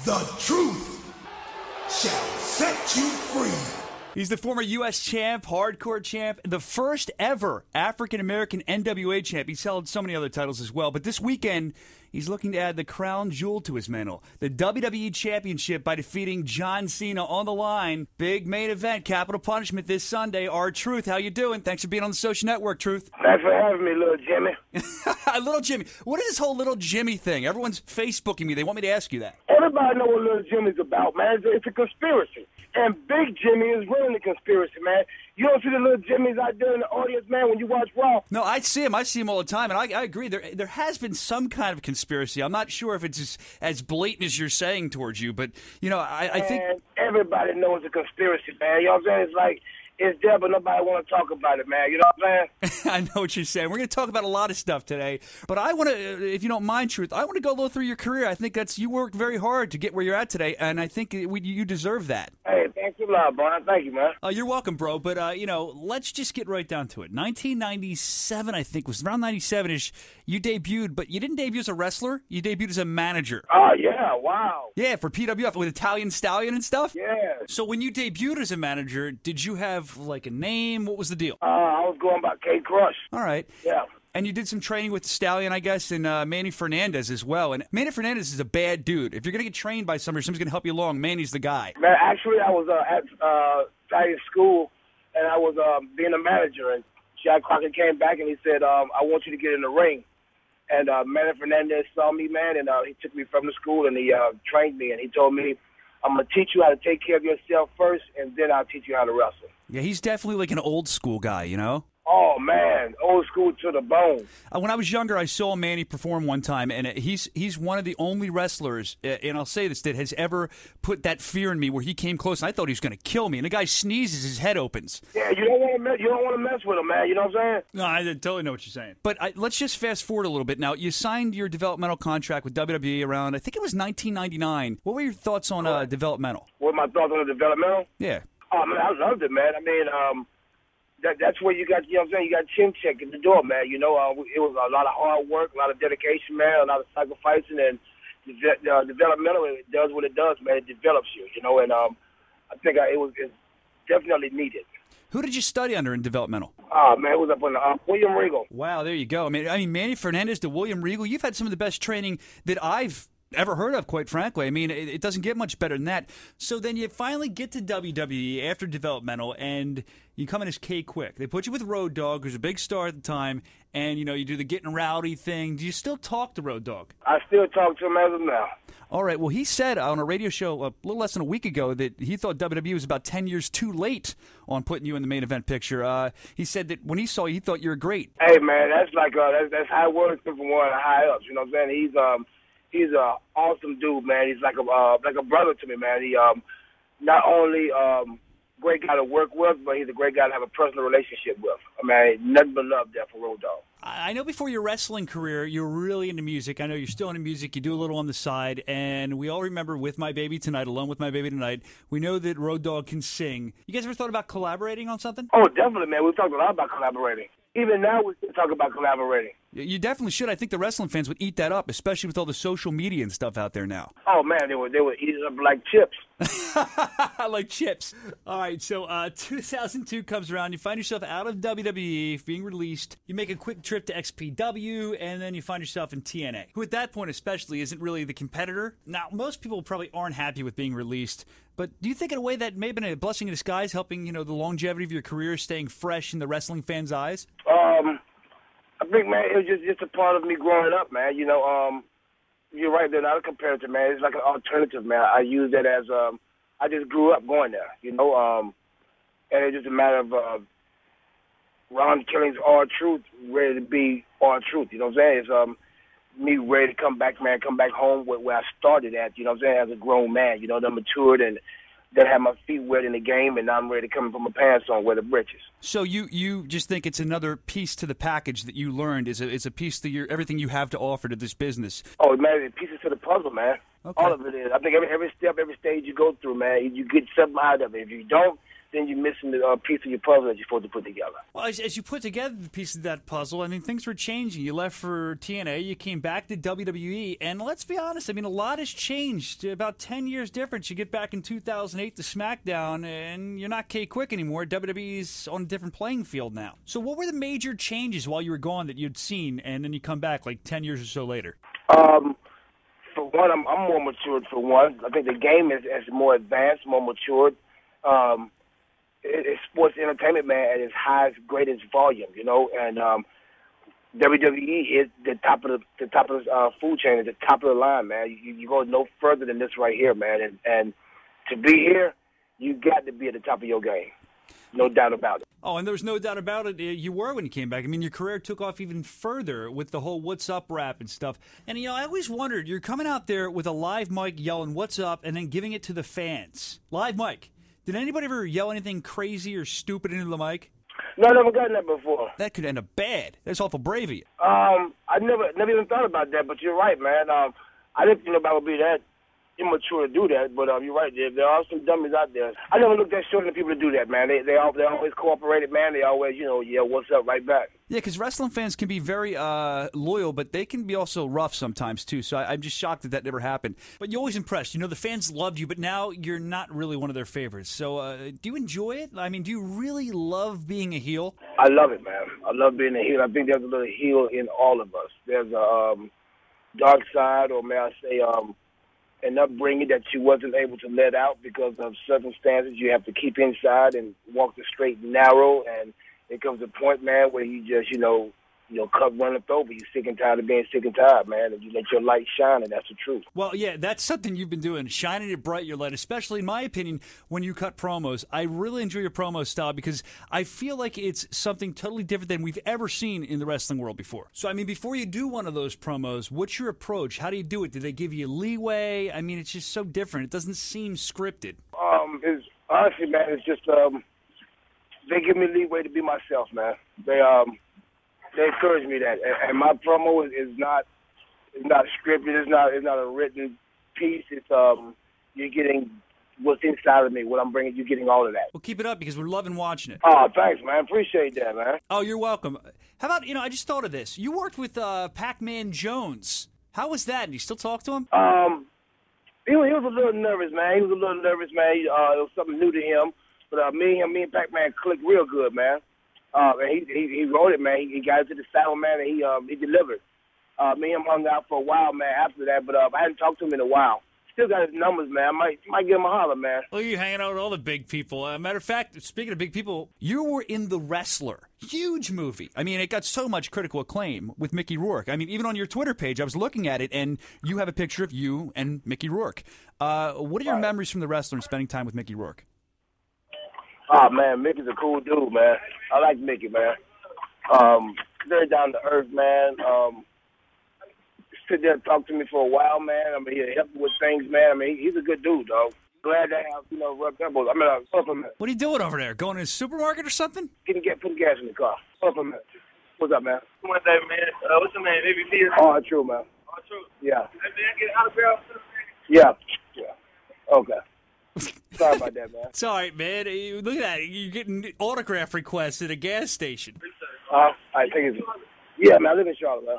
The truth shall set you free. He's the former U.S. champ, hardcore champ, the first ever African-American NWA champ. He's held so many other titles as well. But this weekend, he's looking to add the crown jewel to his mantle, the WWE Championship, by defeating John Cena on the line. Big main event, Capital Punishment this Sunday. R-Truth, how you doing? Thanks for being on the Soscia Network, Truth. Thanks for having me, little Jimmy. Little Jimmy. What is this whole little Jimmy thing? Everyone's Facebooking me. They want me to ask you that. Everybody know what little Jimmy's about, man. It's a conspiracy. And Big Jimmy is running the conspiracy, man. You don't see the little Jimmys out there in the audience, man, when you watch Raw? No, I see him. I see him all the time, and I agree. There has been some kind of conspiracy. I'm not sure if it's as blatant as you're saying towards you, but, you know, I think... everybody knows it's a conspiracy, man. You know what I'm saying? It's like, it's there, but nobody want to talk about it, man. You know what I'm saying? I know what you're saying. We're going to talk about a lot of stuff today, but I want to, if you don't mind, Truth, I want to go a little through your career. I think you worked very hard to get where you're at today, and I think you deserve that. Hey, thanks a lot, Brian. Thank you, man. You're welcome, bro. But, you know, let's just get right down to it. 1997, I think, was around 97-ish, you debuted, but you didn't debut as a wrestler. You debuted as a manager. Oh, yeah. Wow. Yeah, for PWF with Italian Stallion and stuff? Yeah. So when you debuted as a manager, did you have, like, a name? What was the deal? I was going by K-Krush. All right. Yeah. And you did some training with Stallion, I guess, and Manny Fernandez as well. And Manny Fernandez is a bad dude. If you're going to get trained by somebody's going to help you along, Manny's the guy. Man, actually, I was at Stallion school, and I was being a manager. And Jack Crockett came back, and he said, I want you to get in the ring. And Manny Fernandez saw me, man, and he took me from the school, and he trained me. And he told me, I'm going to teach you how to take care of yourself first, and then I'll teach you how to wrestle. Yeah, he's definitely like an old school guy, you know? Oh, man, old school to the bone. When I was younger, I saw Manny perform one time, and he's one of the only wrestlers, and I'll say this, that has ever put that fear in me where he came close, and I thought he was going to kill me, and the guy sneezes, his head opens. Yeah, you don't want to mess with him, man, you know what I'm saying? No, I totally know what you're saying. But let's just fast forward a little bit. Now, you signed your developmental contract with WWE around, I think it was 1999. What were your thoughts on developmental? What were my thoughts on the developmental? Yeah. Oh, man, I loved it, man. I mean, that's where you got, you know what I'm saying, you got chin check at the door, man. You know, it was a lot of hard work, a lot of dedication, man, a lot of sacrificing, and developmental, it does what it does, man. It develops you, you know, and I think it's definitely needed. Who did you study under in developmental? Oh, man, it was up on William Regal. Wow, there you go. I mean, Manny Fernandez to William Regal, you've had some of the best training that I've ever heard of, quite frankly. I mean, it doesn't get much better than that. So then you finally get to WWE after developmental, and you come in as K-Kwik. They put you with Road Dogg, who's a big star at the time, and, you know, you do the getting rowdy thing. Do you still talk to Road Dogg? I still talk to him as of now. All right. Well, he said on a radio show a little less than a week ago that he thought WWE was about 10 years too late on putting you in the main event picture. He said that when he saw you, he thought you were great. Hey, man, that's like that's high words from one of the high ups. You know what I'm saying? He's an awesome dude, man. He's like a brother to me, man. He not only great guy to work with, but he's a great guy to have a personal relationship with. I mean, nothing but love there for Road Dogg. I know before your wrestling career, you were really into music. I know you're still into music. You do a little on the side, and we all remember With My Baby Tonight, Alone With My Baby Tonight. We know that Road Dogg can sing. You guys ever thought about collaborating on something? Oh, definitely, man. We've talked a lot about collaborating. Even now, we still talk about collaborating. You definitely should. I think the wrestling fans would eat that up, especially with all the social media and stuff out there now. Oh, man, they would eat it up like chips. Like chips. All right, so 2002 comes around. You find yourself out of WWE, being released. You make a quick trip to XPW, and then you find yourself in TNA, who at that point especially isn't really the competitor. Now, most people probably aren't happy with being released, but do you think in a way that may have been a blessing in disguise, helping, you know, the longevity of your career, staying fresh in the wrestling fans' eyes? I think, man, it was just a part of me growing up, man. You know, you're right, they're not a competitor, man. It's like an alternative, man. I use that as, I just grew up going there, you know, and it's just a matter of Ron Killing's R-Truth, ready to be R-Truth, you know what I'm saying? It's me ready to come back, man, come back home where I started at, you know what I'm saying, as a grown man, you know, that matured and that had my feet wet in the game, and now I'm ready to come from my pants on, wear the britches. So you just think it's another piece to the package that you learned, is a piece to everything you have to offer to this business? Oh, man, it's pieces to the puzzle, man. Okay. All of it is. I think every step, every stage you go through, man, you get something out of it. If you don't, then you're missing the piece of your puzzle that you're supposed to put together. Well, as you put together the pieces of that puzzle, I mean, things were changing. You left for TNA, you came back to WWE, and let's be honest, I mean, a lot has changed. About 10 years difference. You get back in 2008 to SmackDown, and you're not K-Kwik anymore. WWE's on a different playing field now. So what were the major changes while you were gone that you'd seen, and then you come back like 10 years or so later? For one, I'm more matured, for one. I think the game is more advanced, more matured. It's sports entertainment, man, at its highest, greatest volume, you know, and WWE is the top of the food chain, at the top of the line, man. You go no further than this right here, man, and to be here, you got to be at the top of your game. No doubt about it. Oh, and there was no doubt about it. You were when you came back. I mean, your career took off even further with the whole "What's Up" rap and stuff. And, you know, I always wondered, you're coming out there with a live mic yelling "What's up" and then giving it to the fans. Live mic. Did anybody ever yell anything crazy or stupid into the mic? No, I never gotten that before. That could end up bad. That's awful brave of you. I never even thought about that, but you're right, man. I didn't think nobody would be that immature to do that, but you're right. There are some dummies out there. I never looked at short of people to do that, man. They always cooperated, man. They always, you know, yeah, what's up, right back. Yeah, because wrestling fans can be very loyal, but they can be also rough sometimes, too. So I'm just shocked that never happened. But you're always impressed. You know, the fans loved you, but now you're not really one of their favorites. So do you enjoy it? I mean, do you really love being a heel? I love it, man. I love being a heel. I think there's a little heel in all of us. There's a dark side, or may I say an upbringing that you wasn't able to let out because of circumstances you have to keep inside and walk the straight and narrow. And it comes a point, man, where you just, you know, cup runneth over. You're sick and tired of being sick and tired, man, and you let your light shine, and that's the truth. Well, yeah, that's something you've been doing, shining it bright, your light, especially, in my opinion, when you cut promos. I really enjoy your promo style because I feel like it's something totally different than we've ever seen in the wrestling world before. So, I mean, before you do one of those promos, what's your approach? How do you do it? Do they give you leeway? I mean, it's just so different. It doesn't seem scripted. It's honestly, man, it's just they give me leeway to be myself, man. They encourage me that, and my promo is not scripted. It's not a written piece. It's you're getting what's inside of me, what I'm bringing. You're getting all of that. Well, keep it up because we're loving watching it. Oh, thanks, man. Appreciate that, man. Oh, you're welcome. How about, I just thought of this. You worked with Pac-Man Jones. How was that? Do you still talk to him? He was a little nervous, man. It was something new to him. But me and Pac-Man clicked real good, man. And he wrote it, man. He got into the saddle, man, and he delivered. Me and him hung out for a while, man, after that. But I hadn't talked to him in a while. Still got his numbers, man. I might give him a holler, man. Well, you're hanging out with all the big people. Matter of fact, speaking of big people, you were in The Wrestler. Huge movie. I mean, it got so much critical acclaim with Mickey Rourke. I mean, even on your Twitter page, I was looking at it, and you have a picture of you and Mickey Rourke. What are your memories from The Wrestler and spending time with Mickey Rourke? Oh, man, Mickey's a cool dude, man. I like Mickey, man. Very down to earth, man. Sit there and talk to me for a while, man. I mean, he helped me with things, man. I mean, he's a good dude, dog. Glad to have, rubbed up with him. Supplement. What are you doing over there? Going to the supermarket or something? Putting gas in the car. Supplement. What's up, man? One day, man. What's your name? ABP? Oh, true, man. Oh, true. Yeah. Hey, man, get out of here. Yeah. Okay. Sorry about that, man. It's all right, man. Look at that. You're getting autograph requests at a gas station. All right, take it. Yeah, man, I live in Charlotte, man.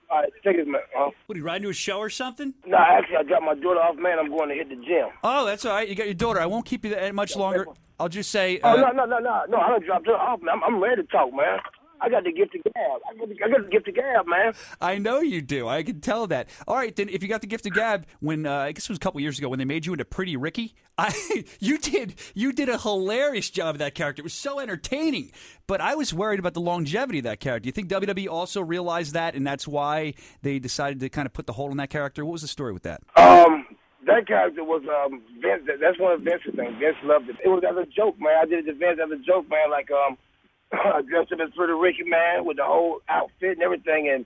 All right, take it, man. What, are you riding to a show or something? No, actually, I dropped my daughter off, man. I'm going to hit the gym. Oh, that's all right. You got your daughter. I won't keep you that much longer. I'll just say... No, I done dropped her off, man. I'm ready to talk, man. I got the gift of gab. I got the gift of gab, man. I know you do. I can tell that. All right, then, if you got the gift of gab, when I guess it was a couple years ago when they made you into Pretty Ricky, you did a hilarious job of that character. It was so entertaining. But I was worried about the longevity of that character. Do you think WWE also realized that, and that's why they decided to kind of put the hold on that character? What was the story with that? That character was Vince. That's one of Vince's things. Vince loved it. It was as a joke, man. I did it to Vince as a joke, man. Like dressed up as Pretty Ricky, man, with the whole outfit and everything. And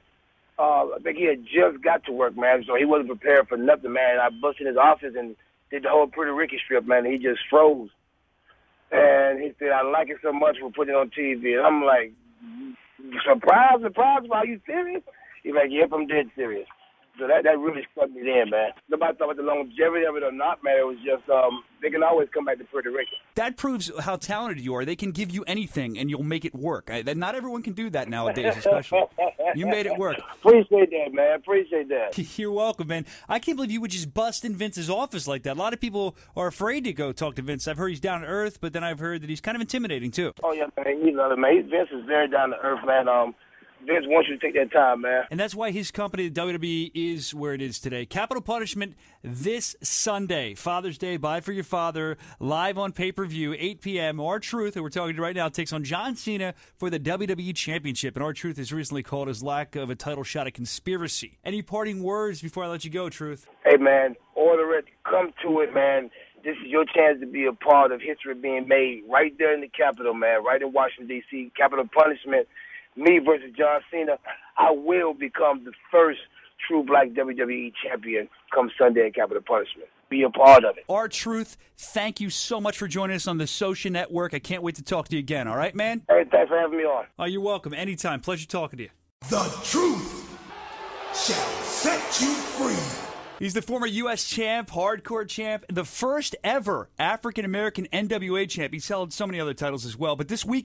I think he had just got to work, man, so he wasn't prepared for nothing, man. I busted in his office and did the whole Pretty Ricky strip, man, and he just froze. And he said, I like it so much we're putting it on TV. And I'm like, surprise, are you serious? He's like, yep, I'm dead serious. So that really struck me then, man. Nobody thought about the longevity of it or not, man. It was just they can always come back to Puerto Rico. That proves how talented you are. They can give you anything, and you'll make it work. Not everyone can do that nowadays, especially. You made it work. Appreciate that, man. Appreciate that. You're welcome, man. I can't believe you would just bust in Vince's office like that. A lot of people are afraid to go talk to Vince. I've heard he's down to earth, but then I've heard that he's kind of intimidating, too. Oh, yeah, man. You know, man. Vince is very down to earth, man. Vince wants you to take that time, man. And that's why his company, the WWE, is where it is today. Capital Punishment this Sunday, Father's Day, Buy for Your Father, live on pay-per-view, 8 p.m. R-Truth, who we're talking to right now, takes on John Cena for the WWE Championship. And R-Truth has recently called his lack of a title shot a conspiracy. Any parting words before I let you go, Truth? Hey, man, order it. Come to it, man. This is your chance to be a part of history being made right there in the Capitol, man, right in Washington, D.C. Capital Punishment. Me versus John Cena, I will become the first true black WWE champion come Sunday at Capital Punishment. Be a part of it. R-Truth, thank you so much for joining us on the Soscia Network. I can't wait to talk to you again, all right, man? Hey, thanks for having me on. Oh, you're welcome. Anytime. Pleasure talking to you. The truth shall set you free. He's the former U.S. champ, hardcore champ, the first ever African-American NWA champ. He's held so many other titles as well. But this week,